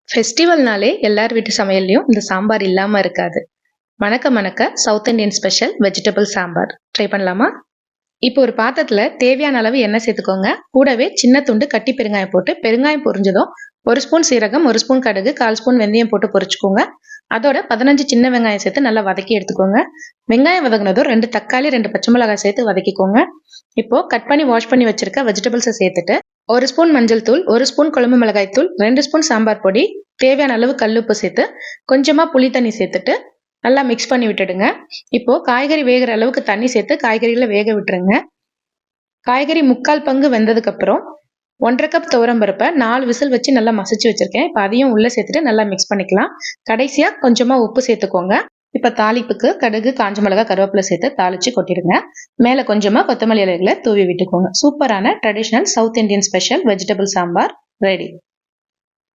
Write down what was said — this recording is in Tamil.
ஃபெஸ்டிவல்னாலே எல்லார் வீட்டு சமையல்லையும் இந்த சாம்பார் இல்லாமல் இருக்காது. மணக்க மணக்க south Indian special vegetable sambar try பண்ணலாமா? இப்போ ஒரு பாத்திரத்தில் தேவையான அளவு எண்ணெய் சேர்த்துக்கோங்க. கூடவே சின்ன துண்டு கட்டி பெருங்காயம் போட்டு பெருங்காயம் பொரிஞ்சதும் 1 ஸ்பூன் சீரகம், 1 ஸ்பூன் கடுகு, 1/4 ஸ்பூன் வெந்தயம் போட்டு பொரிச்சுக்கோங்க. அதோட 15 சின்ன வெங்காயம் சேர்த்து நல்லா வதக்கி எடுத்துக்கோங்க. வெங்காயம் வதங்கினதும் 2 தக்காளி, 2 பச்சை மிளகாய் சேர்த்து வதக்கிக்கோங்க. இப்போ கட் பண்ணி வாஷ் பண்ணி வச்சிருக்க வெஜிடபிள்ஸை சேர்த்துட்டு 1 ஸ்பூன் மஞ்சள் தூள், 1 ஸ்பூன் குழம்பு மிளகாய் தூள், 2 ஸ்பூன் சாம்பார் பொடி, தேவையான அளவு கல்லுப்பு சேர்த்து கொஞ்சமா புளி தண்ணி சேர்த்துட்டு நல்லா மிக்ஸ் பண்ணி விட்டுடுங்க. இப்போ காய்கறி வேகிற அளவுக்கு தண்ணி சேர்த்து காய்கறிகளை வேக விட்டுருங்க. காய்கறி 3/4 பங்கு வெந்ததுக்கு அப்புறம் 1/2 கப் துவரம்பருப்பை 4 விசில் வச்சு நல்லா மசிச்சு வச்சிருக்கேன். இப்போ அதையும் உள்ள சேர்த்துட்டு நல்லா மிக்ஸ் பண்ணிக்கலாம். கடைசியா கொஞ்சமா உப்பு சேர்த்துக்கோங்க. இப்ப தாளிப்புக்கு கடுகு, காஞ்ச மிளகாய், கருவேப்பிலை சேர்த்து தாளிச்சு கொட்டிடுங்க. மேல கொஞ்சமா கொத்தமல்லி இலைகளை தூவி விட்டுக்கோங்க. சூப்பரான traditional south Indian special vegetable sambar ready.